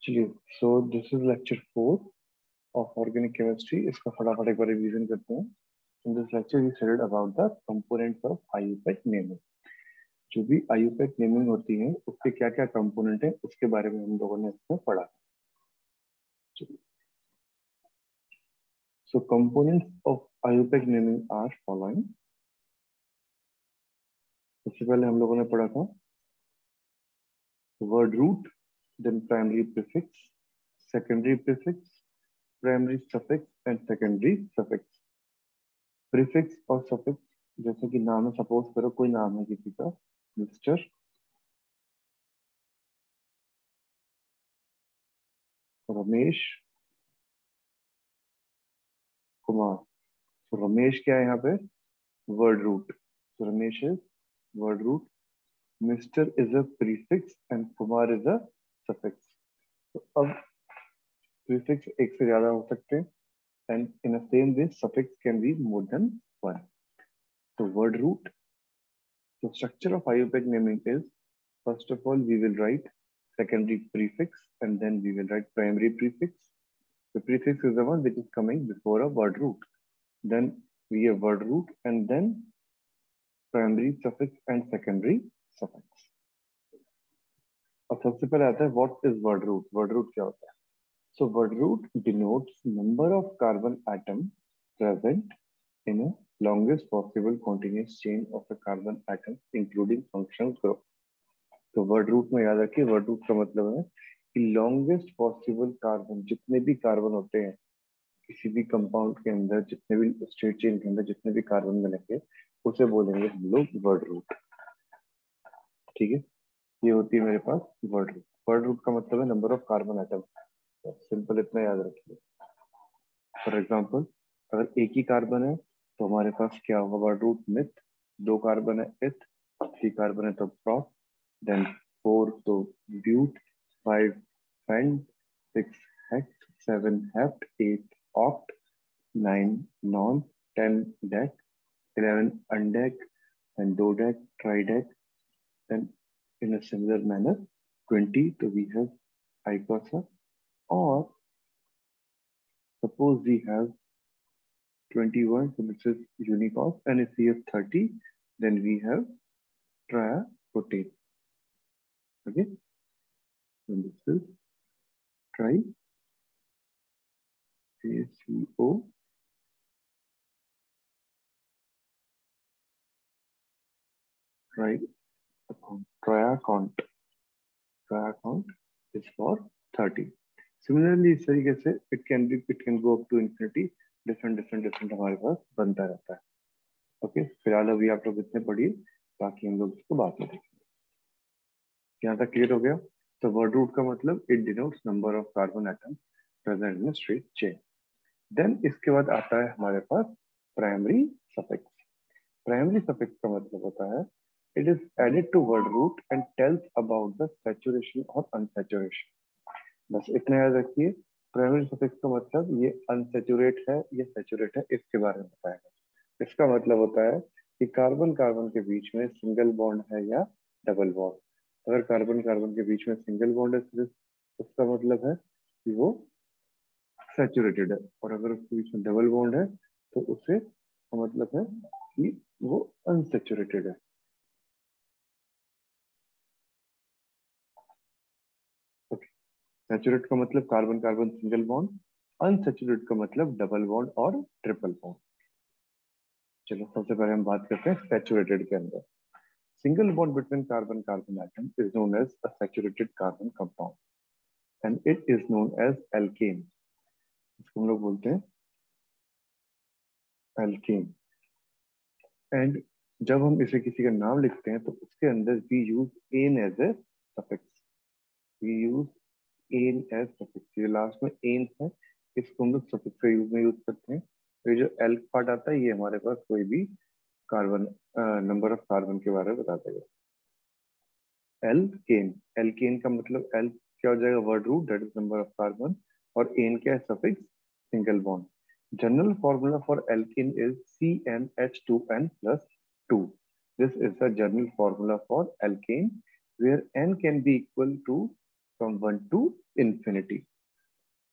चलिए, so this is lecture 4 of organic chemistry. इसका फटाफट एक बार रिवीजन करते हैं। In this lecture we studied about the components of IUPAC naming. जो भी आईयूपैक नेमिंग होती है उसके क्या क्या कंपोनेंट है उसके बारे में हम लोगों ने इसमें पढ़ा। So components of IUPAC naming are following. सबसे पहले हम लोगों ने पढ़ा था word root, then primary prefix, secondary prefix, primary suffix and secondary suffix. Prefix और सफिक्स जैसे कि नाम है, सपोज करो कोई नाम है किसी का, मिस्टर रमेश कुमार। तो रमेश क्या है यहाँ पे? Word root. तो Ramesh is word root, mister is a prefix and Kumar is a suffix. तो अब प्रीफिक्स एक से ज्यादा हो सकते हैं and in a same way suffix can be more than one. तो word root, the structure of IUPAC naming is, first of all, we will write secondary prefix and then we will write primary prefix. The prefix is the one which is coming before a word root. Then we have word root and then primary suffix and secondary suffix. अब सबसे पहले आता है what is word root? Word root क्या होता है? So word root denotes number of carbon atom present in a longest possible continuous chain of the carbon atoms including functional group. तो word root में याद रखिए, वर्ड रूट का मतलब है कि लॉन्गेस्ट पॉसिबल कार्बन, जितने भी कार्बन होते हैं किसी भी कंपाउंड के अंदर, जितने भी स्ट्रेट चेन के अंदर जितने भी कार्बन मिलेंगे उसे बोलेंगे हम लोग वर्ड रूट। ठीक है, ये होती है मेरे पास वर्ड रूट। वर्ड रूट का मतलब है number of carbon atom. Simple इतना याद रखिए। फॉर एग्जाम्पल, अगर एक ही कार्बन है तो हमारे पास क्या होगा वर्ड रूट? मिथ। दो कार्बन है इथ, थ्री कार्बन है तो प्रॉप, then 4 तो but, 5 pent, 6 hex, 7 hept, 8 oct, 9 non, 10 dec, 11 undec, and dodeck, trideck, then in a similar manner 20 तो we have icosa, or suppose we have 21 so this is unicos, and if we have 30 then we have triaprotein. Okay, and this is tri ACO right triacont. Triacont is for 30. Similarly इस तरीके से it can go up to infinity. different हमारे पास बनता रहता है। Okay, फिलहाल अभी आप लोग इतने पढ़िए, बाकी हम लोग इसको बाद में देखेंगे। यहाँ तक क्लियर हो गया? तो वर्ड रूट का मतलब it denotes number of carbon atom present in straight chain. Then इसके बाद आता है हमारे पास प्राइमरी सफिक्स। प्राइमरी सफिक्स का मतलब होता है it is added to word root and tells about the saturation or unsaturation. बस इतना याद रखिए, प्राइमरी सफिक्स का मतलब ये अनसेचुरेट है या सेचुरेट है इसके बारे में बताएगा। इसका मतलब होता है कि कार्बन कार्बन के बीच में सिंगल बॉन्ड है या डबल बॉन्ड। अगर कार्बन कार्बन के बीच में सिंगल बॉन्ड है सिर्फ, उसका मतलब है कि वो सैचुरेटेड है, और अगर उसके बीच में डबल बॉन्ड है तो उसे मतलब है कि वो अनसेचुरेटेड है। सैचुरेट का मतलब कार्बन कार्बन सिंगल बॉन्ड, अनसैचुरेट का मतलब डबल बॉन्ड और ट्रिपल बॉन्ड। चलो सबसे पहले हम बात करते हैं सैचुरेटेड के अंदर। Single bond between carbon carbon atom is known as a saturated carbon compound and it is known as alkane. इसको हम लोग बोलते हैं एल्केन। एंड जब हम इसे किसी का नाम लिखते हैं तो उसके अंदर we use ane as a suffix. We use ane as suffix. ये लास्ट में एन है, इसको हम लोग सफिक्स का यूज में यूज करते हैं। तो ये जो एल पार्ट आता है ये हमारे पास कोई भी कार्बन नंबर ऑफ कार्बन के बारे में बता देगा। एल्केन, एल्केन का मतलब एल क्या हो जाएगा? Word root, that is number of carbon, और एन क्या है? Suffix, single bond. General formula for alkane is CnH2n+2. This is the general formula for alkane where n can be equal to from 1 to infinity.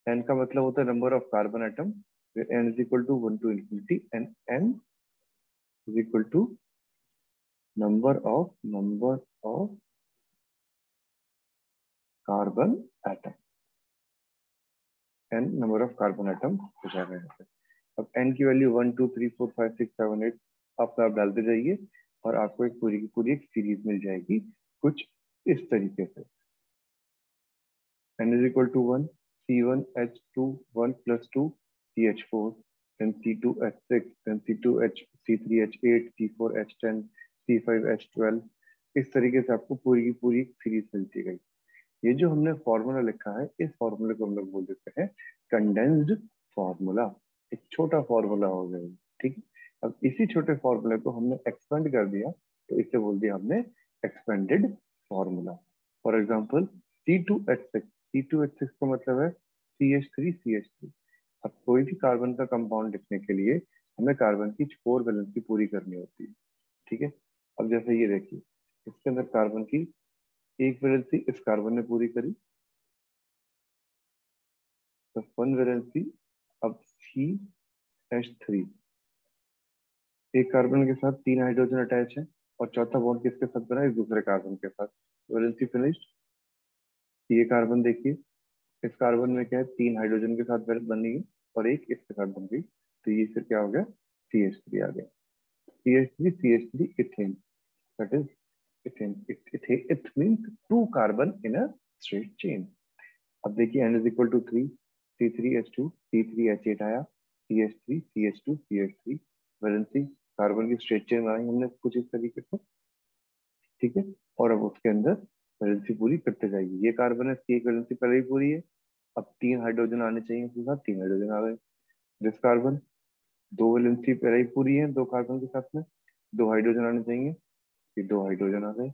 n का मतलब होता है number of carbon atom, where n is equal to 1 to infinity, and n is equal to number of carbon atom. n number of carbon atom हो जाएगा यहाँ पे। अब n की वैल्यू 1 2 3 4 5 6 7 8 आप डालते जाइए और आपको एक पूरी की पूरी एक सीरीज मिल जाएगी कुछ इस तरीके से। n is equal to 1 C1H2 1 plus 2 CH4 then C2H6 then C3H8 C4H10 C5H12 इस तरीके से आपको पूरी की पूरी एक सीरीज मिलती गई। ये जो हमने फॉर्मूला लिखा है इस फॉर्मूले को हम लोग बोल देते हैं कंडेंस्ड फॉर्मूला। एक छोटा फॉर्मूला हो गया, ठीक है। अब इसी छोटे फॉर्मूले को हमने एक्सपेंड कर दिया तो इसे बोल दिया हमने expanded formula. For example C2H6 का मतलब है CH3। अब कोई भी कार्बन का कंपाउंड लिखने के लिए हमें कार्बन की 4 वैलेंसी पूरी करनी होती है, ठीक है। अब जैसे ये देखिए इसके अंदर कार्बन की एक वैलेंसी इस कार्बन ने पूरी करी तो 1 वैलेंसी। अब CH3 एक कार्बन के साथ 3 हाइड्रोजन अटैच है और चौथा बॉन्ड किसके साथ बना है, इस दूसरे कार्बन के साथ। Valency finished. ये कार्बन देखिए इस कार्बन में क्या है 3 हाइड्रोजन के साथ बनी है और एक इसके साथ बन गई तो ये फिर क्या हो गया CH3 आ गया। CH3 ethane, that is ethane. It means 2 carbon in a straight chain. अब देखिए n is equal to 3 C3H2 C3H8 आया CH3 वैलेंसी कार्बन की स्ट्रेट चेन बनाई हमने कुछ इस तरीके से, ठीक है। और अब उसके अंदर वैलेंसी पूरी करते जाएगी। ये कार्बन है इसकी एक वैलेंसी पहले ही पूरी है, अब 3 हाइड्रोजन आने चाहिए उसके साथ, 3 हाइड्रोजन आ गए। दिस कार्बन 2 वैलेंसी पहले ही पूरी है 2 कार्बन के साथ में, 2 हाइड्रोजन आने चाहिए, ये 2 हाइड्रोजन आ गए।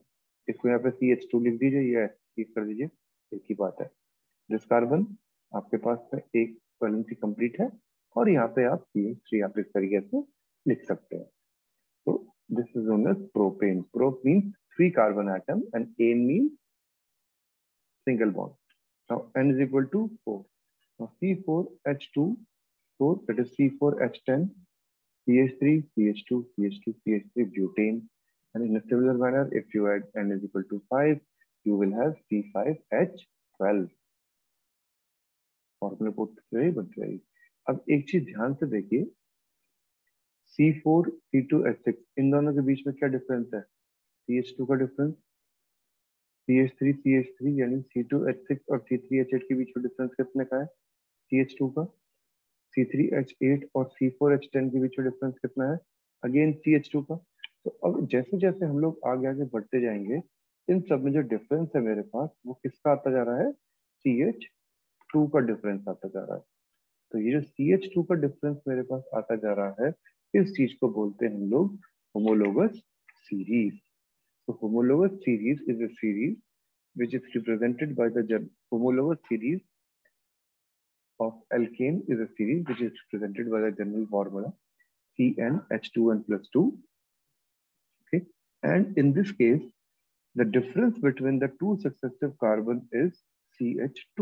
इसको यहाँ पे CH2 लिख दीजिए या ठीक कर दीजिए, एक ही बात है। दिस कार्बन आपके पास में एक वैलेंसी कंप्लीट है और यहाँ पे आप CH3 आप इस तरीके से लिख सकते हैं। तो this is known as propane. Prop means 3 carbon atom and ane means single bond. Now n is equal to 4. Now C4H2 4, that is C4H10 CH3 CH2 butane, and in a similar manner if you add n is equal to 5 you will have C5H12। Formula put बन जाएगी। अब एक चीज ध्यान से देखिए C4 C2H6 इन दोनों के बीच में क्या डिफरेंस है, CH2 का डिफरेंस। CH3 यानी C2H6 और C3H8 के बीच में डिफरेंस कितने का है, CH2 का। C3H8 और C4H10 के बीच में डिफरेंस कितना है, अगेन CH2 का। तो अब जैसे जैसे हम लोग आगे आगे बढ़ते जाएंगे इन सब में जो डिफरेंस है मेरे पास वो किसका आता जा रहा है, CH2 का डिफरेंस आता जा रहा है। तो ये जो CH2 का डिफरेंस मेरे पास आता जा रहा है इस चीज को बोलते हैं हम लोग homologous series. So homologous series is a series which is represented by the homologous series of alkane is a series which is represented by the general formula CnH2n plus 2. Okay, and in this case, the difference between the two successive carbon is CH2.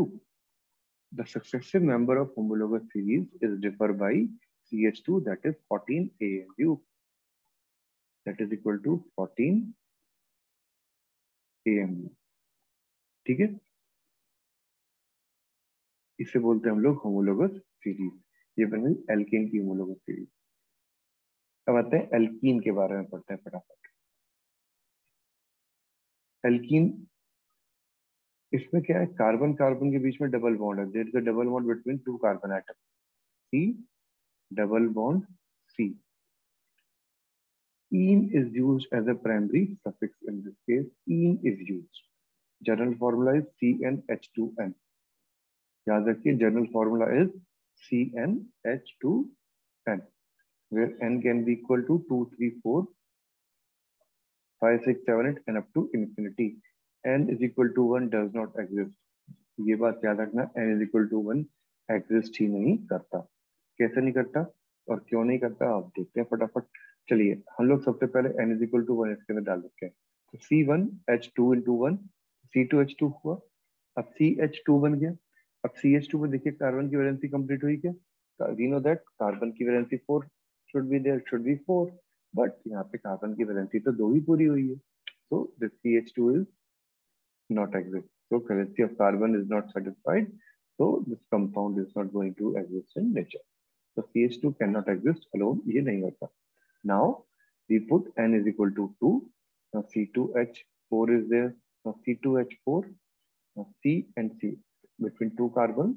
The successive member of homologous series is differ by CH2, that is 14 AMU. That is equal to 14 AMU. ठीक है, इसे बोलते हैं हम लोग homologous series. ये बन गई एल्केन की होमोलोगस सीरीज। अब आते हैं एल्कीन के बारे में पढ़ते हैं फटाफट। एल्कीन इसमें क्या है, कार्बन कार्बन के बीच में डबल बॉन्ड है, there is a double bond between 2 carbon atom, C double bond C। ene is used as a primary suffix in this case, ene is used। General formula is CnH2n। याद रखिए general formula is CnH2n, where n can be equal to 2 3 4 5 6 7 8 and up to infinity। n is equal to 1 does not exist। ये बात याद रखना, n is equal to 1 exist ही नहीं करता। कैसे नहीं करता और क्यों नहीं करता आप देखते हैं फटाफट। चलिए हम लोग सबसे पहले n is equal to 1 इसके अंदर डाल देते हैं। तो C1H2 into 1 C2H2 हुआ, अब CH2 बन गया। अब CH2 में देखिए कार्बन की वैलेंसी कंप्लीट हुई क्या? वी नो दैट कार्बन की valency 4 should be there, should be 4, but यहाँ पे कार्बन की वैलेंसी तो 2 ही पूरी हुई है, so this CH2 is not exist. So valency of carbon is not satisfied, so this compound is not going to exist in nature. So CH2 cannot exist alone, ये नहीं होता. Now we put N is equal to 2. Now C2H4 is there. Now C2H4, now C and C between two carbons,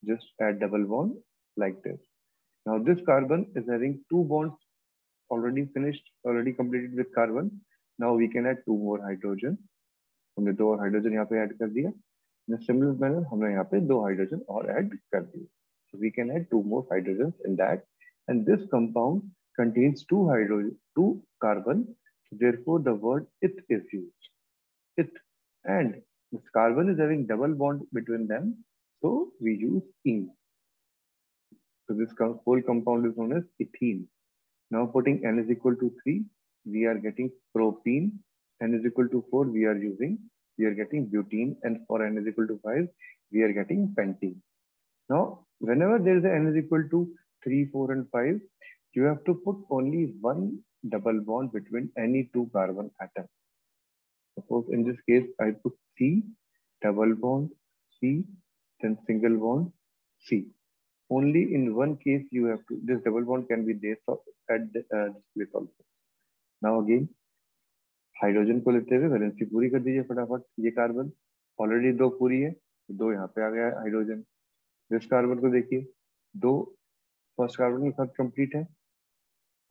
just add double bond like this. Now this carbon is having two bonds already finished, already completed with carbon. Now we can add two more hydrogen. हमने दो और hydrogen यहाँ पे add कर दिया. In a similar manner, हमने यहाँ पे दो हाइड्रोजन और ऐड कर दिए. So we can add two more hydrogens in that, and this compound contains two hydrogen, two carbon. So therefore, the word "ith" is used. Ith, and this carbon is having double bond between them, so we use "ene." So this whole compound is known as ethene. Now putting N is equal to 3, we are getting propene. N is equal to 4, we are getting butene, and for N is equal to 5, we are getting pentene. Now, whenever there is a N is equal to 3, 4, and 5, you have to put only one double bond between any two carbon atoms. Suppose in this case, I put C, double bond, C, then single bond, C. Only in one case you have to, this double bond can be there at this place also. Now again, hydrogen को लेते हुए valency पूरी कर दीजिए फटाफट. ये carbon already दो पूरी है, दो यहाँ पे आ गया हाइड्रोजन. दिस कार्बन को देखिए, दो फर्स्ट कार्बन के साथ कंप्लीट है,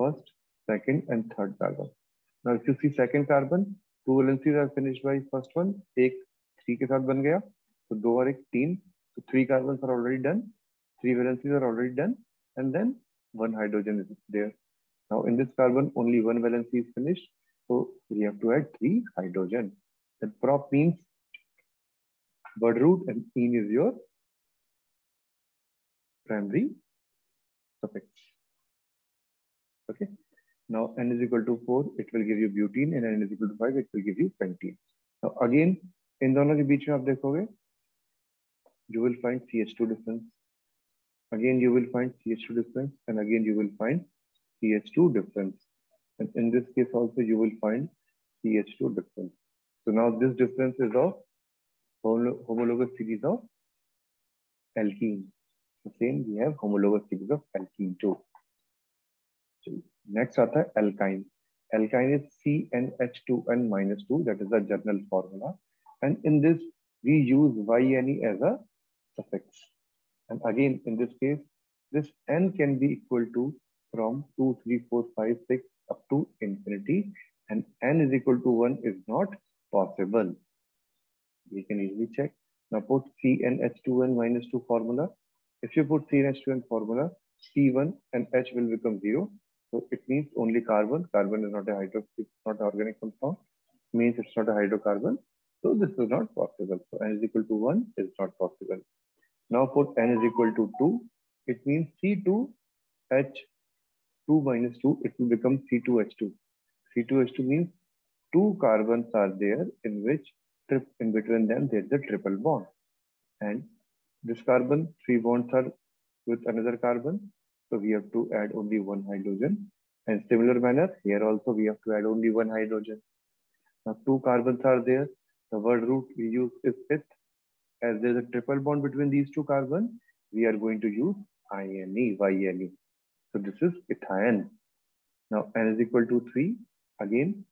first, second and third carbon. Now if you see second carbon, two valencies are finished by first one, एक 3 के साथ बन गया, तो दो और एक 3, तो 3 carbon are already done, 3 valencies are already done, and then one hydrogen is there. Now in this carbon only one valency is finished, so we have to add 3 hydrogen. Then prop means word root, and ene is your primary suffix. Okay. Now N is equal to 4, it will give you butene, and N is equal to 5, it will give you pentene. Now again, इन दोनों के बीच में आप देखोगे, you will find CH2 difference. Again you will find CH2 difference, and again you will find CH2 difference. And in this case also you will find CH2 difference. So now this difference is of homologous series of alkene. The same we have homologous series of alkene too. Next आता है alkyne. Alkyne is CnH2n minus 2. That is the general formula. And in this we use YNE as a suffix. And again, in this case, this N can be equal to from 2, 3, 4, 5, 6 up to infinity, and N is equal to 1 is not possible. We can easily check. Now put CnH2n minus 2 formula. If you put CnH2n formula, C1 and H will become 0. So it means only carbon. Carbon is not a it's not an organic compound. Means it's not a hydrocarbon. So this is not possible. So N is equal to 1 is not possible. Now put N is equal to 2. It means C2H2 minus 2, it will become C2H2. C2H2 means two carbons are there in which in between them there is a triple bond. And this carbon, 3 bonds are with another carbon. So we have to add only one hydrogen. And similar manner, here also we have to add only one hydrogen. Now 2 carbons are there. The word root we use is ith. As there is a triple bond between these two carbons, we are going to use YNE. So this is ethane. Now N is equal to 3. Again,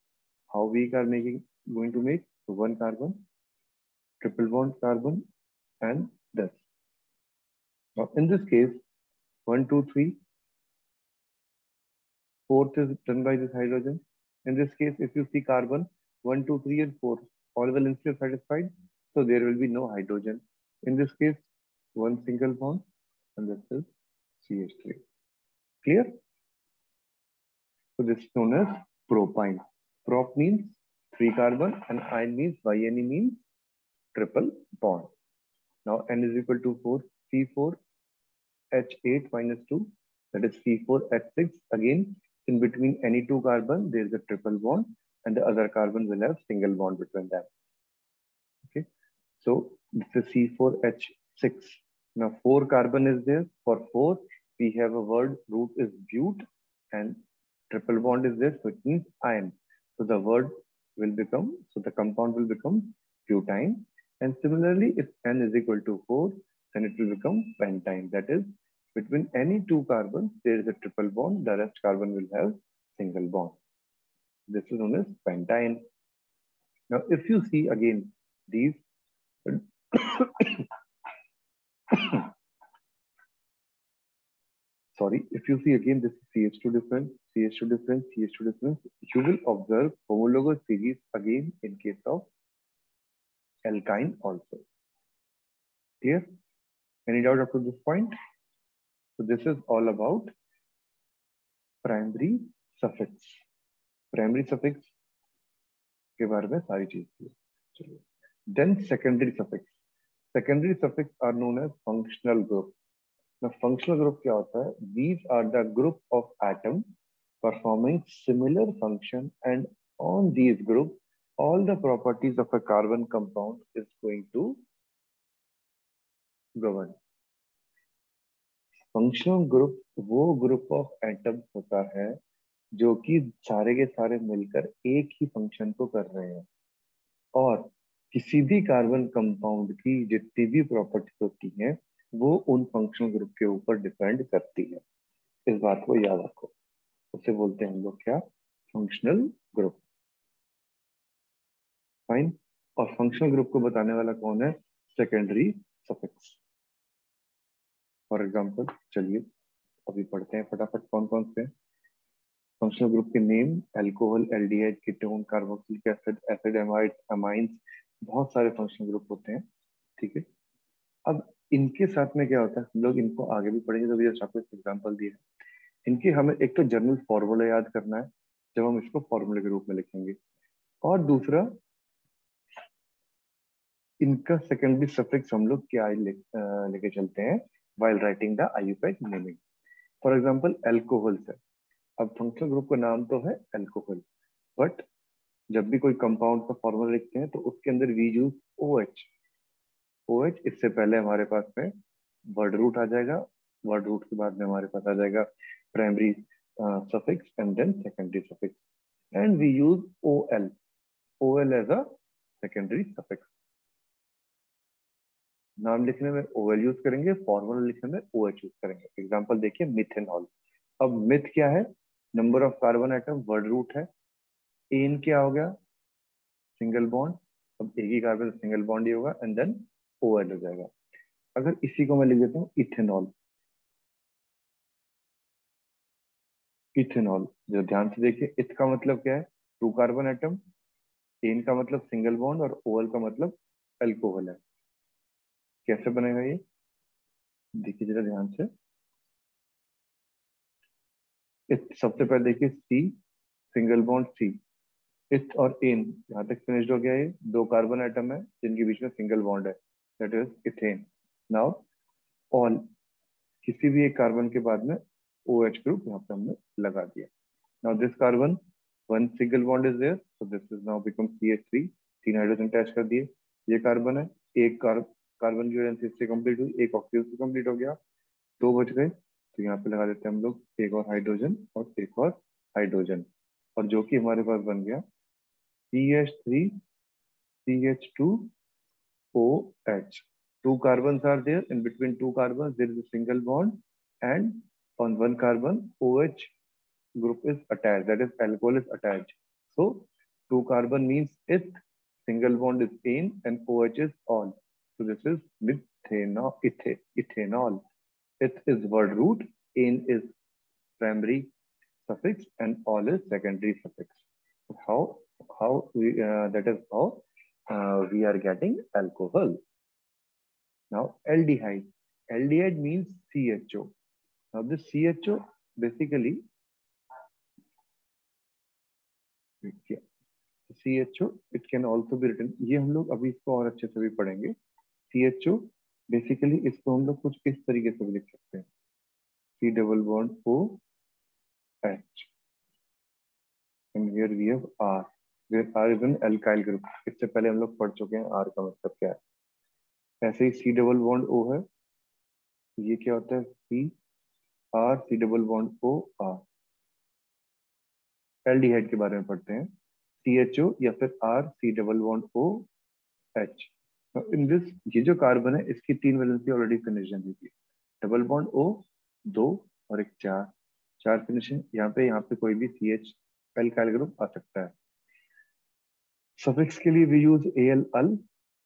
how we are going to make? So one carbon, triple bond carbon, and this. Now in this case, 1, 2, 3, fourth is done by this hydrogen. In this case, if you see carbon, 1, 2, 3, and 4, all valencies are satisfied. So there will be no hydrogen. In this case, one single bond, and this is CH3. Clear? So this is known as propyne. Prop means 3 carbon, and yne means YNE means triple bond. Now N is equal to 4, C4H8 minus 2, that is C4H6. Again, in between any two carbon, there is a triple bond, and the other carbon will have single bond between them. Okay. So this is C4H6. Now 4 carbon is there. For 4, we have a word root is but, and triple bond is there, so it means iron. So the word will become, so the compound will become butane. And similarly, if N is equal to 4, then it will become pentyne. That is, between any two carbons, there is a triple bond. The rest carbon will have single bond. This is known as pentyne. Now, if you see again these, sorry, if you see again this CH2 difference, CH2 difference, CH2 difference, you will observe homologous series again in case of alkyne also. Clear? Any doubt up to this point? So this is all about primary suffix. Primary suffix के बारे में सारी चीज थी. चलिए. Then secondary suffix. Secondary suffix are known as functional group. Now functional group क्या होता है? These are the group of atoms performing similar function, and on these group all the properties of a carbon compound is going to govern. Functional group वो group of atoms होता है जो कि सारे के सारे मिलकर एक ही फंक्शन को कर रहे हैं, और किसी भी कार्बन कंपाउंड की जितनी भी प्रॉपर्टीज होती हैं वो उन फंक्शनल ग्रुप के ऊपर डिपेंड करती है. इस बात को याद रखो. उसे बोलते हैं हम लोग क्या? Functional group. फाइन. और फंक्शनल ग्रुप को बताने वाला कौन है? Secondary suffix. फॉर एग्जाम्पल चलिए अभी पढ़ते हैं फटाफट कौन कौन से फंक्शनल ग्रुप के name. Alcohol, aldehyde, ketone, carboxylic acid, acid amide, amines, बहुत सारे फंक्शनल ग्रुप होते हैं. ठीक है. अब इनके साथ में क्या होता है, हम लोग इनको आगे भी पढ़ेंगे. तो जैसे आपको एग्जाम्पल दिए हैं, इनकी हमें एक तो जनरल फॉर्मूला याद करना है जब हम इसको फॉर्मूले के रूप में लिखेंगे, और दूसरा इनका सेकेंडरी सफिक्स हम लोग क्या लेके चलते हैं while writing the IUPAC naming. For example alcohol से, अब फंक्शनल ग्रुप का नाम तो है अल्कोहल, बट जब भी कोई कंपाउंड का फॉर्मूला लिखते हैं तो उसके अंदर वी यूज OH. OH इससे पहले हमारे पास में वर्ड रूट आ जाएगा. वर्ड रूट के बाद में हमारे पास आ जाएगा primary suffix and then secondary suffix, and we use OL as a secondary suffix. नाम लिखने में OL यूज करेंगे, फॉर्मूला लिखने में OH यूज करेंगे. एग्जांपल देखिए मिथेनॉल. अब मिथ क्या है? Number of carbon atom, word root है. एन क्या हो गया? Single bond. अब एक ही कार्बन सिंगल बॉन्ड ही होगा, एंड देन OL हो जाएगा. अगर इसी को मैं लिख देता हूँ इथेनॉल. इथेनॉल जो ध्यान से देखिए, इथ का मतलब क्या है? 2 कार्बन एटम. एन का मतलब सिंगल बॉन्ड, और OL का मतलब अल्कोहल है. कैसे बनेगा ये? देखिए जरा ध्यान से. सबसे पहले देखिए सी, सिंगल बॉन्ड सी, इथ और एन यहाँ तक फिनिश्ड हो गया. ये 2 कार्बन एटम है जिनके बीच में सिंगल बॉन्ड है, that is ethane. Now all, किसी भी एक कार्बन के बाद में OH ग्रुप यहाँ पे हमने लगा दिया. Now this carbon, 1 single bond is there, so this is now become CH3. 3 hydrogen attach कर दिए. ये कार्बन है, एक कार्बन की वैलेंसी इससे कंप्लीट हुई, एक ऑक्सीजन से कंप्लीट हो गया, 2 बच गए. तो यहाँ पे लगा देते हैं हम लोग एक और हाइड्रोजन और एक और हाइड्रोजन, और जो कि हमारे पास बन गया CH3 CH2OH. 2 carbons are there. In between 2 carbons there is a single bond, and on 1 carbon OH group is attached, that is alcohol is attached. So 2 carbon means eth, single bond is ane, and OH is all. So this is ethanol. Eth is word root, ane is primary suffix, and all is secondary suffix. How we that is how we are getting alcohol. Now aldehyde. Aldehyde means CHO. Now this CHO basically CHO, it can also be written. ये हम लोग अभी इसको और अच्छे से भी पढ़ेंगे. CHO बेसिकली इसको हम लोग कुछ इस तरीके से भी लिख सकते हैं, C double bond OH, and here we have R, where R is an alkyl group. इससे पहले हम लोग पढ़ चुके हैं R का मतलब क्या है. ऐसे ही C डबल बॉन्ड O है, ये क्या होता है CR, C double bond OR। Aldehyde के बारे में पढ़ते हैं, CHO या फिर RC double bond OH। In this, ये जो कार्बन है इसकी 3 वैलेंसी ऑलरेडी फिनिश है, देखिए डबल बॉन्ड O 2 और एक 4, 4 फिनिश है। यहाँ पे कोई भी CH एल्काइल ग्रुप आ सकता है। सफिक्स के लिए we use AL al.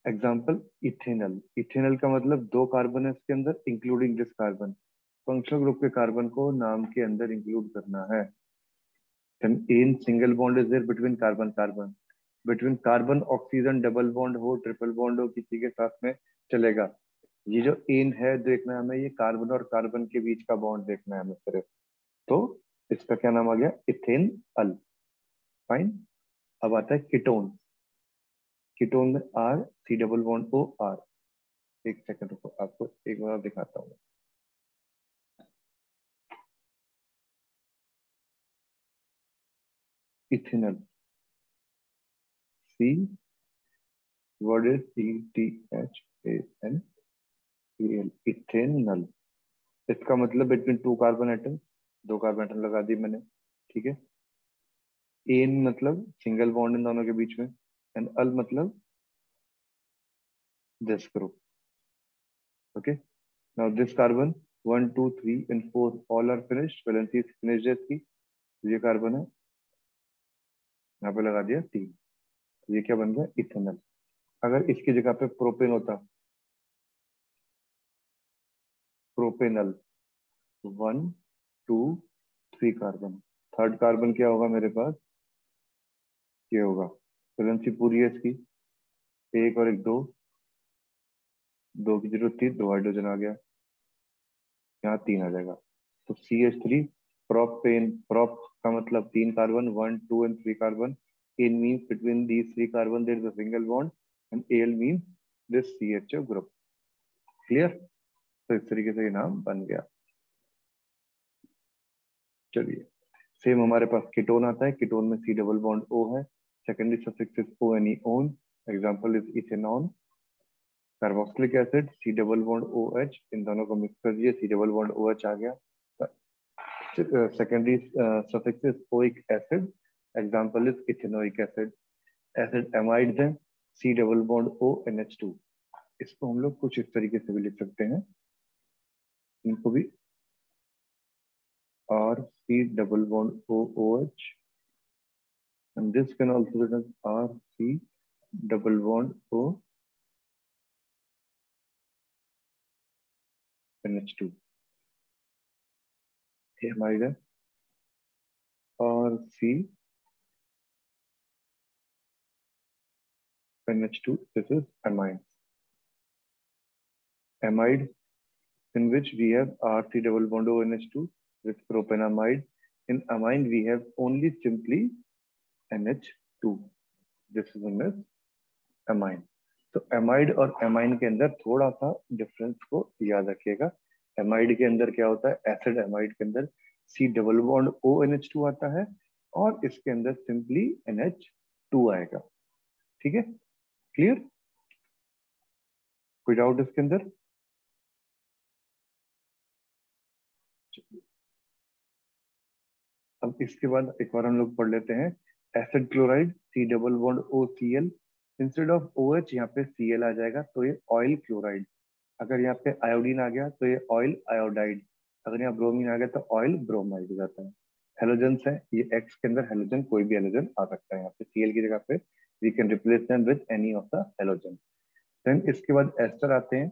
Example ethanal. Ethanal का मतलब 2 कार्बन है इसके अंदर including this carbon, functional group के कार्बन को नाम के अंदर इंक्लूड करना है। Then in single bond is there between carbon carbon, between carbon oxygen double bond हो ट्रिपल बॉन्ड हो किसी के साथ में चलेगा। ये जो इन है देखना है हमें, ये कार्बन और कार्बन के बीच का बॉन्ड देखना है हमें सिर्फ, तो इसका क्या नाम आ गया इथेन अल। फाइन। अब आता है कीटोन। कीटोन में RC डबल बॉन्ड OR। एक सेकंड रुको, आपको एक बार दिखाता हूँ। Ethanal, C word is ETHANAL, ethanal. इसका मतलब between 2 carbon atom, 2 carbon atom लगा दी मैंने, ठीक है। एन मतलब सिंगल बॉन्ड इन दोनों के बीच में, एंड अल मतलब this group. Okay, now this carbon 1 2 3 and 4 all are finished, valency is finished है इसकी। ये कार्बन है, यहाँ पे लगा दिया 3, ये क्या बन गया इथेनल। अगर इसकी जगह पे प्रोपेन होता, प्रोपेनल 1 2 3 कार्बन, थर्ड कार्बन क्या होगा मेरे पास, ये होगा। वैलेंसी पूरी है इसकी, एक और एक 2, 2 की जरूरत थी, 2 हाइड्रोजन आ गया, यहाँ 3 आ जाएगा। तो CH3 प्रोपेन। प्रोप का मतलब 3 carbon, 1 2 and 3 carbon. Ane means between these 3 carbon there is a single bond, and Al means this CHO group. Clear? तो इस तरीके से ये नाम बन गया। चलिए, सेम हमारे पास कीटोन आता है। कीटोन में C डबल बॉन्ड O है, secondary suffix is ONE one. Example is ethanone. Carboxylic acid C double bond OH, इन दोनों को मिक्स कर दिए, C डबल बॉन्ड OH आ गया। Secondary suffix is oic acid. Example is ethanoic acid. Acid amides हैं, C double bond ONH2। इसको हम लोग कुछ इस तरीके से भी लिख सकते हैं, इनको भी RC double bond OOH, and this can also be written as RC double bond ONH2। ये हमारी है RC NH2, this is amine। Amide in which we have RC double bond ONH2 with propanamide. In amine we have only simply NH2, this is known as amine। तो amide और amine के अंदर थोड़ा सा difference को याद रखिएगा। Amide के अंदर क्या होता है, एसिड एमाइड के अंदर C डबल बॉन्ड ONH2 आता है, और इसके अंदर सिंपली NH2 आएगा। ठीक है, क्लियर? कोई डाउट इसके अंदर? अब इसके बाद एक बार हम लोग पढ़ लेते हैं। Acid chloride C double bond OCl, instead of OH यहाँ पे Cl आ जाएगा, तो ये ऑयल क्लोराइड। अगर यहाँ पे आयोडीन आ गया तो ये ऑयल आयोडाइड। अगर यहाँ ब्रोमीन आ गया तो ऑयल ब्रोमाइड हो जाता है। हेलोजेंस है, ये X के अंदर हेलोजन, कोई भी हेलोजन आ सकता है। यहाँ पे Cl की जगह पे we can replace them with any of the halogen. Then इसके बाद एस्टर आते हैं,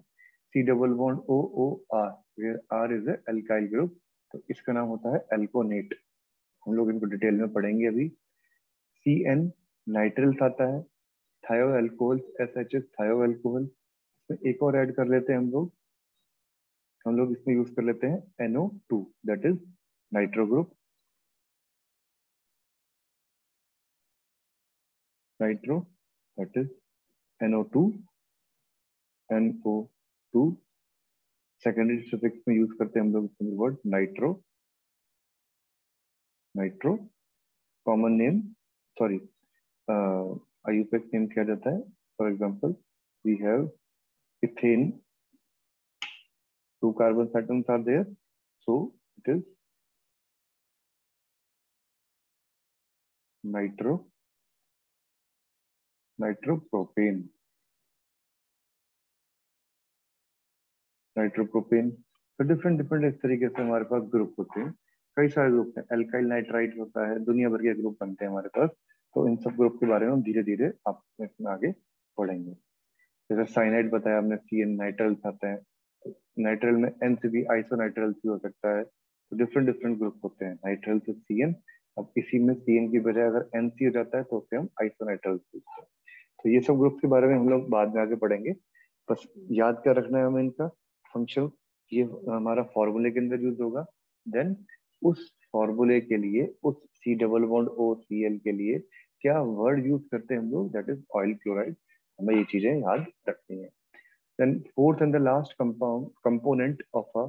C double bond OOR, where R is a alkyl group, तो इसका नाम होता है एल्कोनेट। हम लोग इनको डिटेल में पढ़ेंगे अभी। CN नाइट्रिल्स आता है, थायो एल्कोहल SHS थायो एल्कोहल। इसमें एक और ऐड कर लेते हैं हम लोग इसमें यूज कर लेते हैं NO2, that is nitro group. Nitro, that is NO2, NO2। Secondary suffix में यूज करते हैं हम लोग word nitro, nitro. Common name, sorry, IUPAC name किया जाता है। For example we have ethane, 2 carbon atoms are there, so it is nitropropane. तो different इस तरीके से हमारे पास ग्रुप होते हैं, कई सारे ग्रुप हैं। एल्काइल नाइट्राइट होता है, दुनिया भर के ग्रुप बनते हैं हमारे पास। तो इन सब ग्रुप के बारे में हम धीरे धीरे आप इसमें आगे पढ़ेंगे। जैसे साइनाइड बताया हमने, CN नाइट्रल्स आते हैं, नाइट्रल में NCB आइसोनाइट्रल्स भी हो सकता है। तो डिफरेंट ग्रुप होते हैं नाइट्रल से CN। अब इसी में CN की बजाय अगर NC हो जाता है तो उसे हम आइसोनाइट्रल्स बोलते हैं। तो ये सब ग्रुप के बारे में हम लोग बाद में आगे पढ़ेंगे। बस याद क्या रखना है हमें इनका फंक्शन, ये हमारा फॉर्मूले के अंदर यूज होगा। देन उस फॉर्मूले के लिए, उस C डबल बॉन्ड OCl के लिए क्या वर्ड यूज करते हैं हम लोग, दैट इज ऑयल क्लोराइड। हमें ये चीजें याद रखनी है। Then fourth and the last component of a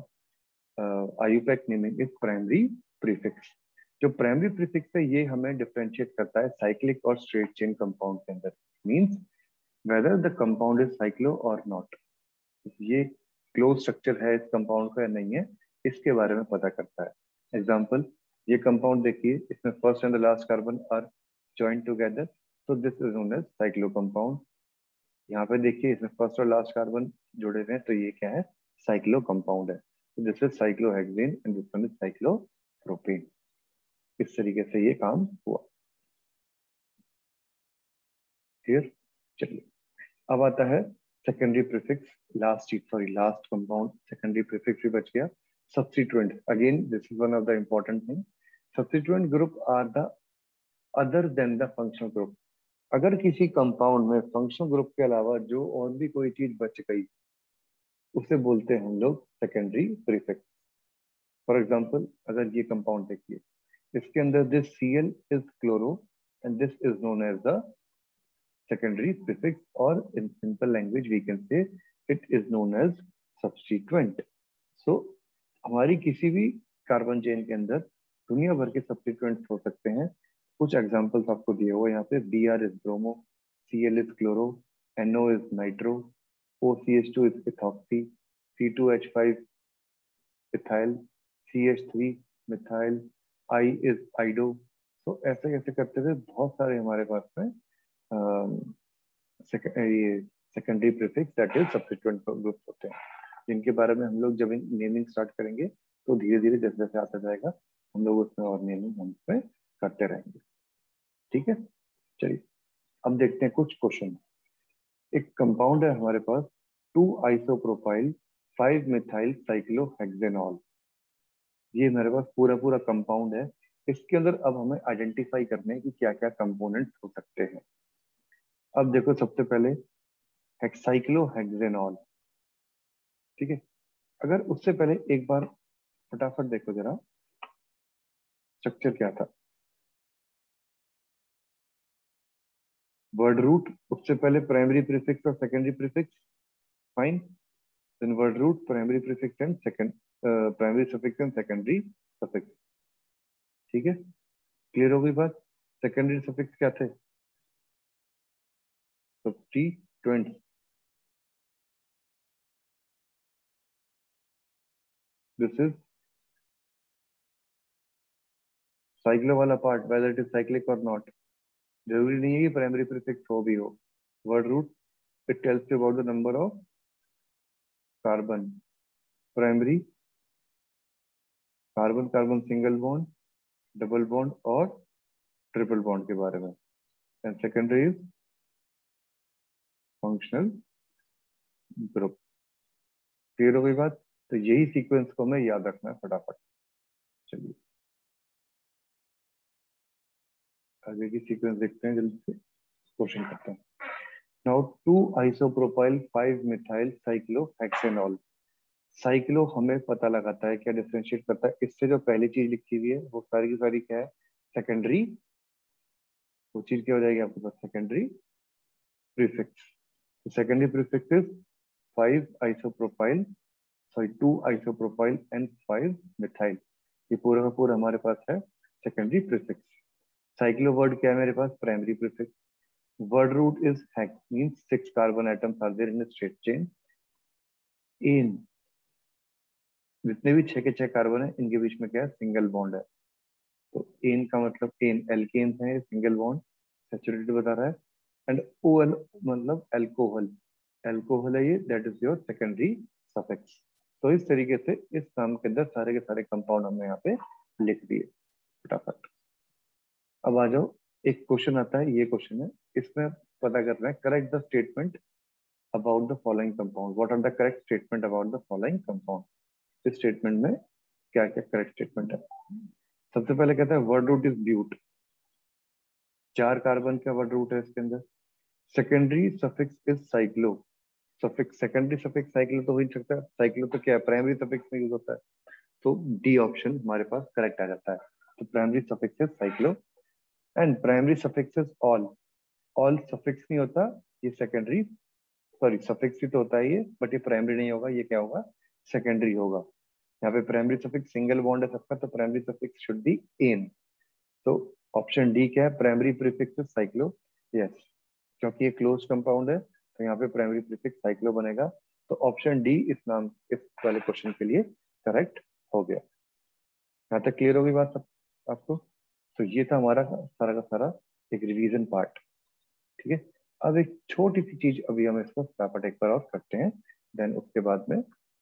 IUPAC naming is primary prefix. जो प्राइमरी प्रीफिक्स है ये हमें डिफरेंशिएट करता है साइक्लिक और स्ट्रेट चेन कंपाउंड के अंदर। Means whether the compound is cyclo और नॉट, ये क्लोज स्ट्रक्चर है इस कंपाउंड का या नहीं है, इसके बारे में पता करता है। एग्जांपल, ये कंपाउंड देखिए, इसमें first and the last carbon are joint together, तो this is known as cyclo compound. यहाँ पे देखिए इसमें फर्स्ट और लास्ट कार्बन जुड़े हुए हैं, तो ये क्या है, साइक्लो कंपाउंड है। तो this is cyclohexane and this one is cyclopropane. इस तरीके से ये काम हुआ। क्लियर? चलिए अब आता है secondary prefix. Last compound secondary prefix भी बच गया। Substituent, again this is one of the important thing. Substituent group are the other than the functional group. अगर किसी कंपाउंड में फंक्शनल ग्रुप के अलावा जो और भी कोई चीज बच गई, उसे बोलते हैं हम लोग सेकेंडरी प्रीफिक्स। फॉर एग्जांपल, अगर ये कंपाउंड देखिए, इसके अंदर this Cl is chloro and this is known as the secondary prefix, or in simple language we can say it is known as substituent. So हमारी किसी भी कार्बन चेन के अंदर दुनिया भर के सब्स्टिट्यूएंट्स हो सकते हैं। कुछ एग्जांपल्स आपको दिए हुए यहाँ पे, Br is bromo, Cl is chloro, NO is nitro, OCH2 is ethoxy, C2H5 ethyl, CH3 methyl, I is iodo. तो ऐसे ऐसे करते हुए बहुत सारे हमारे पास में ये secondary prefix that is substituent groups होते हैं, जिनके बारे में हम लोग जब नेमिंग स्टार्ट करेंगे तो धीरे धीरे जैसे जैसे आता जाएगा हम लोग उसमें और नेमिंग हम उसमें करते रहेंगे। ठीक है, चलिए अब देखते हैं कुछ क्वेश्चन। एक कंपाउंड है हमारे पास 2 आइसोप्रोपाइल 5 मिथाइल साइक्लोहेक्सेनॉल। ये हमारे पास पूरा कंपाउंड है। इसके अंदर अब हमें आइडेंटिफाई करने हैं कि क्या क्या कंपोनेंट्स हो सकते हैं। अब देखो सबसे पहले हेक्साइक्लोहेक्सेनॉल, ठीक है। अगर उससे पहले एक बार फटाफट देखो जरा स्ट्रक्चर क्या था। वर्ड रूट, उससे पहले प्राइमरी प्रीफिक्स और secondary prefix, fine. Then word root, primary prefix and second primary suffix and secondary suffix. ठीक है, क्लियर हो गई बात। सेकेंडरी सफिक्स क्या थे, सब्स्टिट्यूएंट्स। दिस इज साइक्लो वाला part, whether it is cyclic और नॉट। जरूरी नहीं है कि प्राइमरी प्रीफिक्स हो भी हो। Word root, it tells you about the number of carbon, primary carbon carbon single bond, double bond और ट्रिपल बॉन्ड के बारे में। And secondary is functional group. Clear हो गई बात। तो यही सीक्वेंस को हमें याद रखना है फटाफट। चलिए आगे की सीक्वेंस देखते हैं, जल्दी से क्वेश्चन करते हैं। Now 2 isopropyl 5 methyl cyclohexanol. Cyclo हमें पता लगाता है, क्या डिफरेंशिएट करता है, इससे जो पहली चीज लिखी हुई है वो सारी की सारी क्या है, सेकेंडरी। वो चीज क्या हो जाएगी आपके पास, secondary prefix. Secondary prefix is 5 isopropyl, sorry 2 isopropyl and 5 methyl. ये पूरा का पूरा हमारे पास है सेकेंडरी प्रीफिक्स। साइक्लो वर्ड क्या है मेरे पास, primary prefix. Word root is hex, means 6 carbon atoms are there in a straight chain. Ane, जितने भी 6 के 6 कार्बन है इनके बीच में क्या है, सिंगल बॉन्ड है। तो एन का मतलब, एन एल्केन्स है, सिंगल बॉन्ड सैचुरेटेड बता रहा है। एंड ओ एल मतलब अल्कोहल, अल्कोहल है ये, that is your secondary suffix. तो इस तरीके से इस नाम के अंदर सारे के सारे कंपाउंड हमने यहाँ पे लिख दिए फटाफट। अब आ जाओ, एक क्वेश्चन आता है, ये क्वेश्चन है, इसमें पता करना है correct the statement about the following compound, what are the correct statement about the following compound. इस स्टेटमेंट में क्या क्या करेक्ट स्टेटमेंट है। सबसे पहले कहता है word root is but, 4 carbon का वर्ड रूट है इसके अंदर। Secondary suffix is cyclo, suffix secondary suffix cyclo तो हो ही नहीं सकता, साइक्लो तो क्या है, प्राइमरी सफिक्स में यूज होता है। तो डी ऑप्शन हमारे पास करेक्ट आ जाता है। तो primary suffix is cyclo and primary suffix is all, all suffix नहीं होता, ये सेकेंडरी, सॉरी सफिक्स ही तो होता है ये, बट ये प्राइमरी नहीं होगा, ये क्या होगा, सेकेंडरी होगा। यहाँ पे प्राइमरी सफिक्स सिंगल बॉन्ड है सबका, तो primary suffix should be ane. तो ऑप्शन डी क्या है, primary prefix is cyclo, yes, क्योंकि ये क्लोज कंपाउंड है तो यहाँ पे प्राइमरी प्रीफिक्स साइक्लो बनेगा। तो ऑप्शन डी इस नाम, इस वाले क्वेश्चन के लिए करेक्ट हो गया। यहाँ तक क्लियर होगी बात सब आपको। तो ये था हमारा सारा का सारा एक रिवीजन पार्ट, ठीक है। अब एक छोटी सी चीज अभी हम इसको फटाफट एक बार और करते हैं, देन उसके बाद में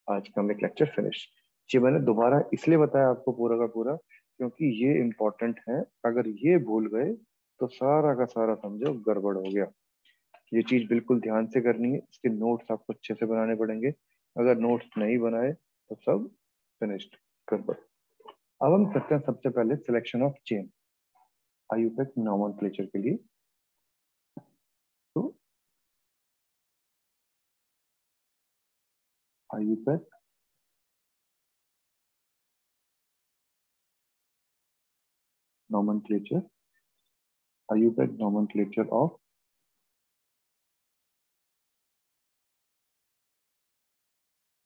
आज का हम एक लेक्चर फिनिश। ये मैंने दोबारा इसलिए बताया आपको पूरा का पूरा, क्योंकि ये इंपॉर्टेंट है, अगर ये भूल गए तो सारा का सारा समझो गड़बड़ हो गया। ये चीज बिल्कुल ध्यान से करनी है, इसके नोट्स आपको अच्छे से बनाने पड़ेंगे, अगर नोट्स नहीं बनाए तो सब फिनिश्ड, गड़बड़। अब हम करते हैं सबसे पहले selection of chain IUPAC nomenclature के लिए। तो IUPAC nomenclature, IUPAC nomenclature of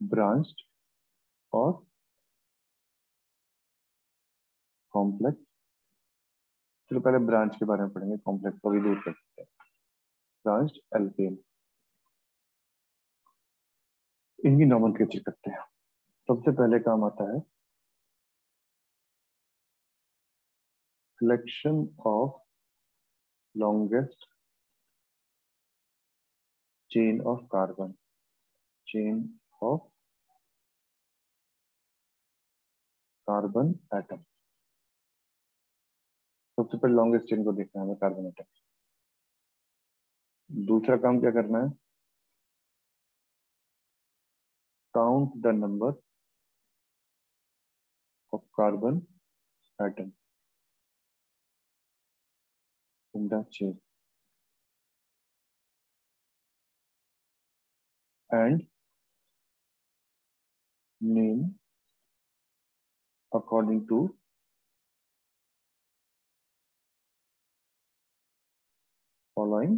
branched और कॉम्प्लेक्स। चलो पहले ब्रांच के बारे में पढ़ेंगे, कॉम्प्लेक्स को भी दूर कर सकते हैं। ब्रांच्ड एल्केन, इनकी नॉमेनक्लेचर करते हैं। सबसे पहले काम आता है selection of longest chain of carbon, chain of carbon atom. सबसे पहले लॉन्गेस्ट चेन को देखना है हमें कार्बन एटम। दूसरा काम क्या करना है, count the number of carbon atom in the chain and name according to following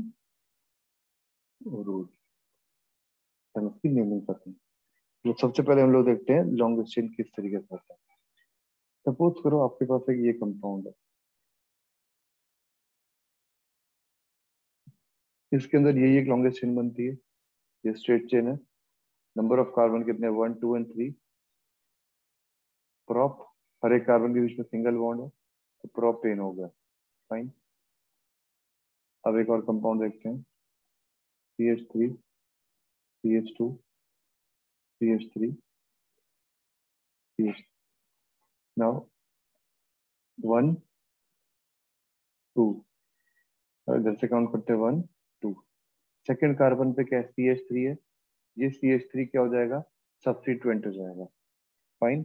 rule. हम उसकी नेमिंग करते हैं। तो सबसे पहले हम लोग देखते हैं लॉन्गेस्ट चेन किस तरीके से होता है। सपोज करो आपके पास एक ये कंपाउंड है, इसके अंदर यही एक लॉन्गेस्ट चेन बनती है, ये स्ट्रेट चेन है। नंबर ऑफ कार्बन कितने, 1 2 एंड 3। प्रॉप, हर एक कार्बन के बीच में सिंगल बॉन्ड है, तो प्रोपेन हो गया, फाइन। अब एक और कंपाउंड देखते हैं, CH3 CH2 CH3 CH। Now 1 2, इधर से काउंट करते हैं 1 2। सेकेंड कार्बन पे क्या है, CH3 है, ये CH3 क्या हो जाएगा, सब्स्टिट्यूएंट हो जाएगा, फाइन।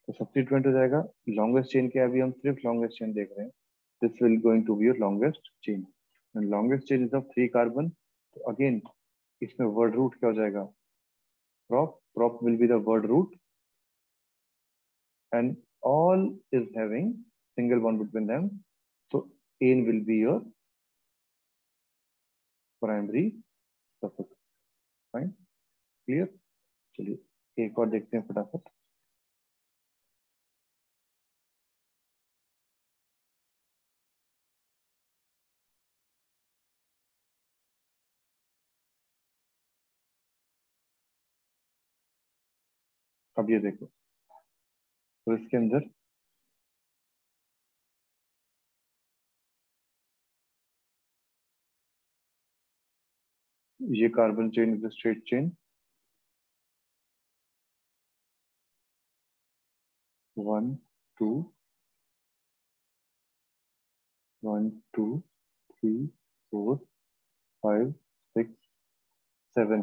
तो सब्स्टिट्यूएंट हो जाएगा। लॉन्गेस्ट चेन क्या है, अभी हम सिर्फ लॉन्गेस्ट चेन देख रहे हैं, this will going to be your longest chain and longest chain is of 3 carbon. तो अगेन इसमें वर्ड रूट क्या हो जाएगा, prop, prop will be the word root and all is having single bond between them, so an will be your primary suffix, fine, clear। चलिए एक और देखते हैं फटाफट। अब ये देखो, तो इसके अंदर ये carbon chain is straight chain, 1 2 1 2 3 4 5 6 7,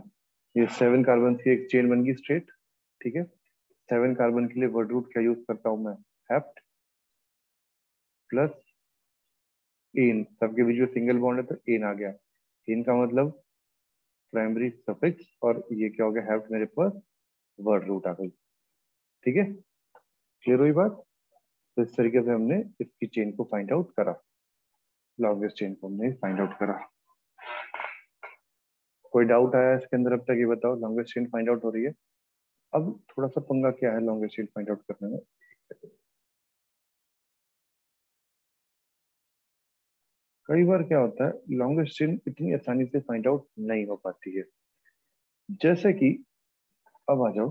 ये 7 कार्बन की एक चेन बन गई स्ट्रेट। ठीक है, 7 कार्बन के लिए वर्ड रूट क्या यूज करता हूं मैं, हेप्ट प्लस एन, सबके बीच में सिंगल बॉन्ड है तो एन आ गया। एन का मतलब प्राइमरी सफिक्स, और ये क्या हो गया, हेप्ट मेरे पास वर्ड रूट आ गई। ठीक है, क्लियर हुई बात। तो इस तरीके से हमने इसकी चेन को फाइंड आउट करा, लॉन्गेस्ट चेन को हमने फाइंड आउट करा। कोई डाउट आया इसके अंदर अब तक, ये बताओ, लॉन्गेस्ट चेन फाइंड आउट हो रही है। अब थोड़ा सा पंगा क्या है लॉन्गेस्ट चेन फाइंड आउट करने में, कई बार क्या होता है लॉन्गेस्ट चेन इतनी आसानी से फाइंड आउट नहीं हो पाती है। जैसे कि अब आ जाओ,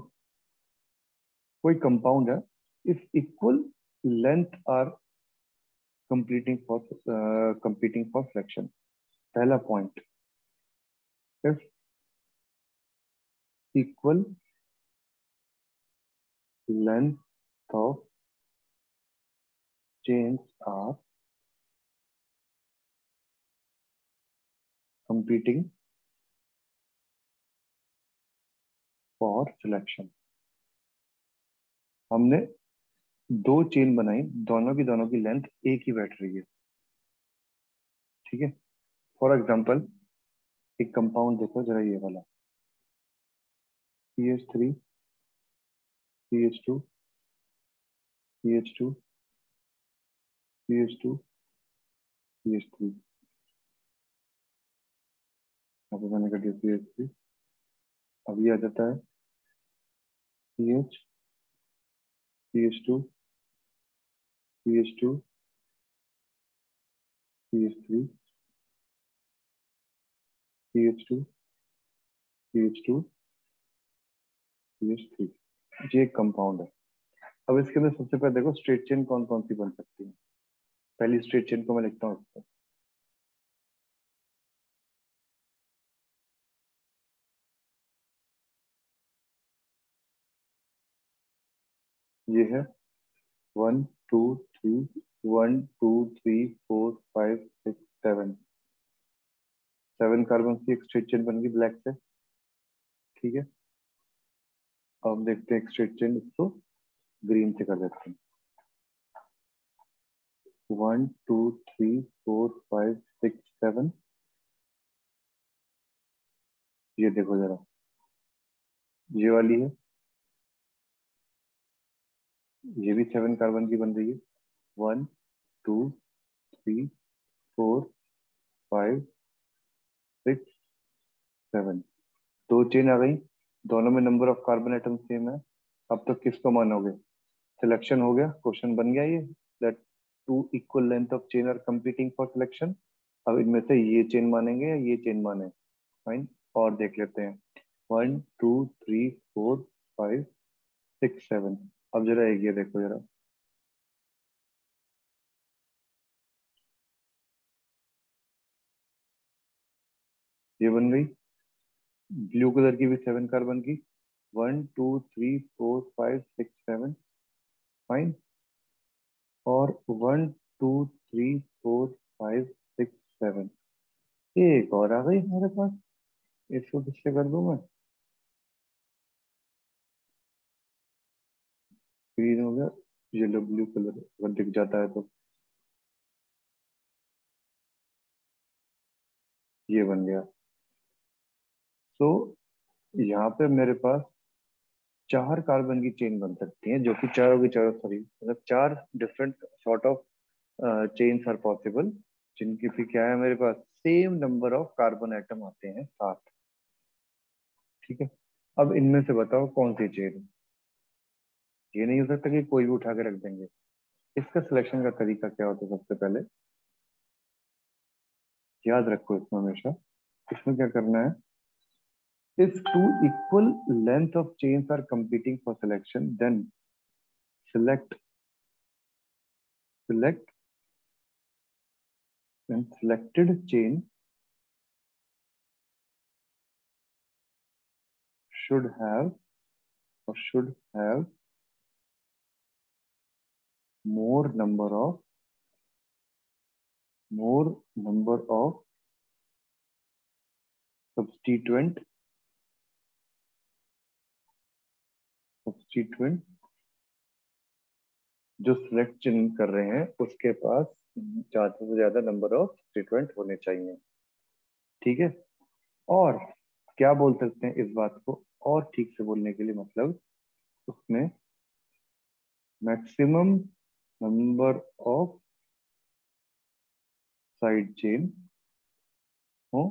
कोई कंपाउंड है, if equal length are competing for fraction. पहला point, if equal length of chains are competing for selection. हमने दो चेन बनाई, दोनों की लेंथ एक ही बैठ रही है। ठीक है, फॉर एग्जांपल एक कंपाउंड देखो जरा, ये वाला CH3 CH2 CH2 CH2 CH3, यहाँ पे मैंने कर दिया CH3। अब ये आ जाता है CH CH2 CH2 CH3 CH2 CH2 CH3, ये एक कंपाउंड है। अब इसके अंदर सबसे पहले देखो स्ट्रेट चेन कौन कौन सी बन सकती है। पहली स्ट्रेट चेन को मैं लिखता हूँ इस पर, ये है 1 2 3 1 2 3 4 5 6 7, 7 कार्बन की एक स्ट्रेट चेन बन गई ब्लैक से। ठीक है, अब देखते हैं एक स्ट्रेट चेन, इसको ग्रीन से कर देते हैं। 1 2 3 4 5 6 7, ये देखो जरा, ये वाली है, ये भी 7 कार्बन की बन रही है। 1 2 3 4 5 6 7, दो चेन आ गई, दोनों में number of carbon atom same है। अब तक किसको मानोगे, सिलेक्शन हो गया, क्वेश्चन बन गया ये, that two equal length of chain are competing for selection. अब इनमें से ये चेन मानेंगे या ये चेन माने, फाइन। और देख लेते हैं, 1 2 3 4 5 6 7। अब जरा एक ये देखो जरा, ये बन गई ब्लू कलर की भी 7 कार्बन की, 1 2 3 4 5 6 7, फाइन। और 1 2 3 4 5 6 7, एक और आ गई हमारे पास, इसको किससे कर दूं मैं, ग्रीन हो गया, येलो ब्लू कलर अगर दिख जाता है तो, ये बन गया। तो यहाँ पे मेरे पास चार कार्बन की चेन बन सकती है, जो कि चारों की चारों, सॉरी मतलब चार different sort of chains are possible, जिनकी भी क्या है मेरे पास same number of carbon atom आते हैं साथ। ठीक है, अब इनमें से बताओ कौन सी चेन, ये नहीं हो सकता कि कोई भी उठा के रख देंगे। इसका सिलेक्शन का तरीका क्या होता है, सबसे पहले याद रखो इसमें हमेशा, इसमें क्या करना है, If two equal length of chains are competing for selection, then select when selected chain should have more number of substituent जो सिलेक्ट चेन कर रहे हैं उसके पास ज्यादा से ज्यादा नंबर ऑफ सब्स्टिट्यूएंट होने चाहिए। ठीक है, और क्या बोल सकते हैं इस बात को और ठीक से बोलने के लिए, मतलब उसमें maximum number of side chain हो,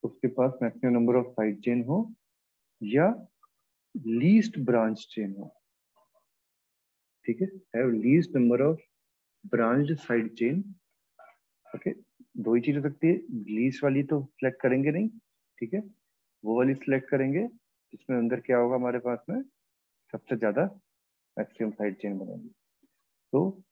उसके पास maximum number of side chain हो या लीस्ट ब्रांच चेन हो। ठीक है, have least number of branched side chain. Okay, दो ही चीज हो सकती है, लीस्ट वाली तो सिलेक्ट करेंगे नहीं, ठीक है, वो वाली सिलेक्ट करेंगे जिसमें अंदर क्या होगा, हमारे पास में सबसे ज्यादा मैक्सिमम साइड चेन बनेगी। तो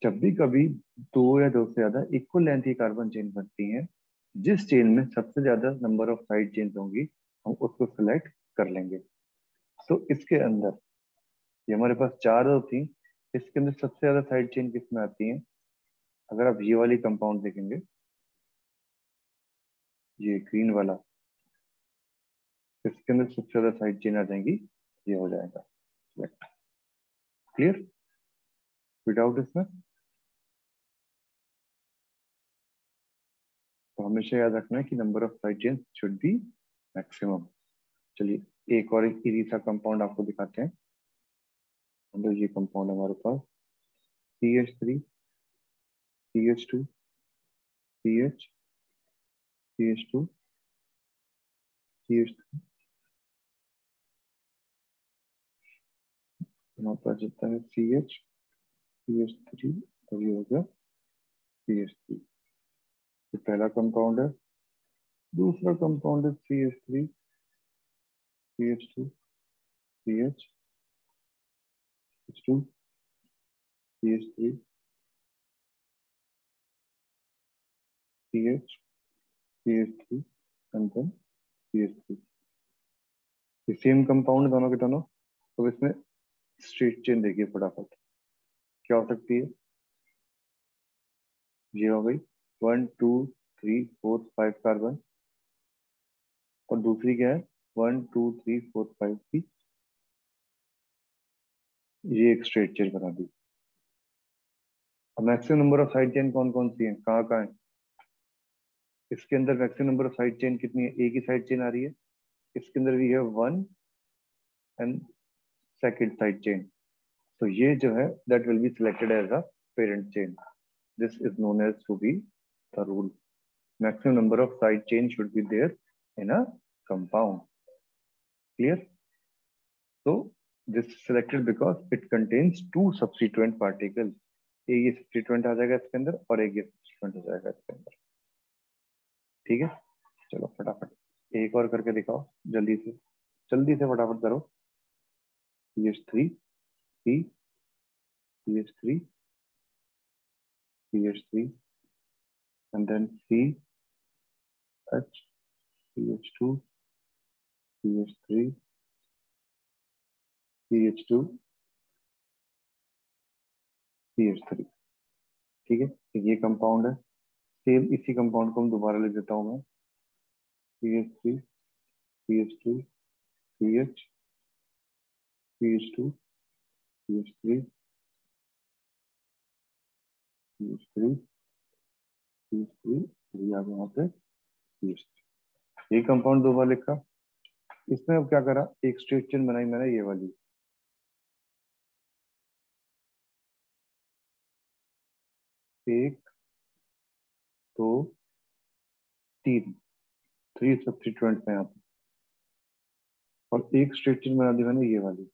जब भी कभी दो या दो से ज्यादा इक्वल लेंथ की कार्बन चेन बनती हैं, जिस चेन में सबसे ज्यादा नंबर ऑफ साइड चेन होंगी हम उसको सिलेक्ट कर लेंगे। तो इसके अंदर ये हमारे पास चार होती, इसके अंदर सबसे ज्यादा साइड चेन किसमें आती है? अगर आप ये वाली कंपाउंड देखेंगे, ये ग्रीन वाला, इसके अंदर सबसे ज्यादा साइड चेन आ जाएंगी, ये हो जाएगा सिलेक्ट। क्लियर विदाउट इसमें? तो हमेशा याद रखना है कि number of side chain should be maximum. चलिए एक और एक इजी सा कंपाउंड आपको दिखाते हैं। अंदर ये कंपाउंड हमारे पास CH3 CH2 CH CH2 CH3, हमारे पास जितना है CH CH3 और ये हो गया CH3। तो पहला कंपाउंड है, दूसरा कंपाउंड है CH3 CH2 CH CH2 CH3 CH CH3 and then CH3। ये सेम कंपाउंड दोनों के दोनों। तो इसमें स्ट्रेट चेन देखिए फटाफट क्या हो सकती है। ये हो गई 1 2 3 4 5 कार्बन, और दूसरी क्या है 1 2 3 4 5 की, ये एक स्ट्रेट चेन बना दी। अब maximum number of side chain कौन कौन सी है, कहाँ कहाँ है? इसके अंदर maximum number of side chain कितनी है? एक ही साइड चेन आ रही है। इसके अंदर भी है 1 एंड सेकेंड साइड चेन। तो ये जो है that will be selected as a parent chain. This is known as to be the rule. Maximum number of side chain should be there in a compound. Clear? So this is selected because it contains two substituent particles. एक ये substituent आ जाएगा इसके अंदर और एक ये substituent आ जाएगा इसके अंदर। ठीक है, चलो फटाफट एक और करके दिखाओ, जल्दी से फटाफट करो। CH3 C CH3 CH3 and then C H CH2 CH3 CH2 CH3। ठीक है, ये कंपाउंड है। सेम इसी कंपाउंड को हम दोबारा लिख देता हूं मैं। CH3 CH2 CH CH2 CH3 CH3 CH3, ये आ गया यहाँ पे CH3। ये कंपाउंड दो बार लिखा। इसमें अब क्या करा, एक स्ट्रेट चेन बनाई मैंने, ये वाली। एक दो तीन, थ्री सब्स्टिट्यूएंट्स हैं यहाँ पे, और एक स्ट्रेट चेन बना दी मैंने, ये वाली।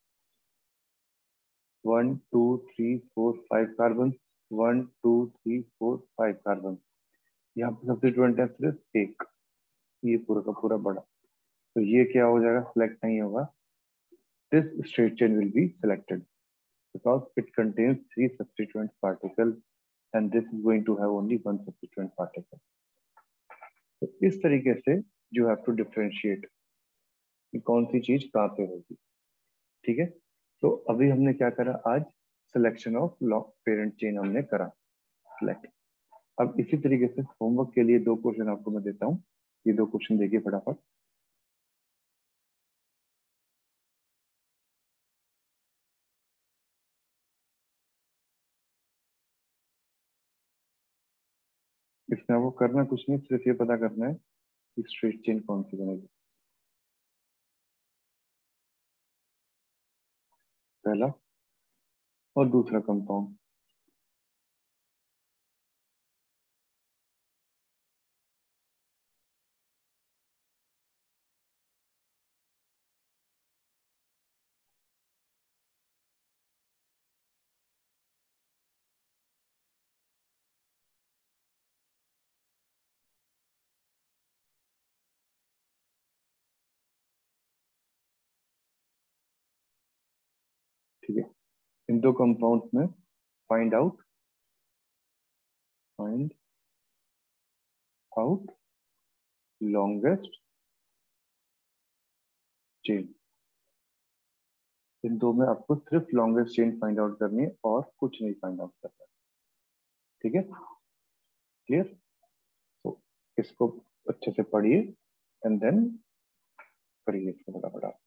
1 2 3 4 5 कार्बन, 1 2 3 4 5 कार्बन। यहाँ पे सब्स्टिट्यूएंट है सिर्फ एक। ये पूरा का पूरा बड़ा, तो ये क्या हो जाएगा, सिलेक्ट नहीं होगा. This straight chain will be selected because it contains 3 substituent particles and this is going to have only 1 substituent particle. तो इस तरीके से you have to differentiate कि कौन सी चीज कहाँ पे होगी. ठीक है, तो अभी हमने क्या करा आज, सिलेक्शन ऑफ पेरेंट चेन हमने करा सिलेक्ट. अब इसी तरीके से होमवर्क के लिए 2 क्वेश्चन आपको मैं देता हूँ. ये 2 क्वेश्चन देखिए फटाफट. इसमें आपको करना कुछ नहीं, सिर्फ ये पता करना है कि स्ट्रेट चेन कौन सी बनेगी. पहला और दूसरा कंपाउंड. ठीक है, इन 2 कंपाउंड्स में फाइंड आउट लॉन्गेस्ट चेन. इन 2 में आपको सिर्फ लॉन्गेस्ट चेन फाइंड आउट करनी है और कुछ नहीं फाइंड आउट करना है. ठीक है, क्लियर. तो इसको अच्छे से पढ़िए एंड देन करिए इसको फटाफट.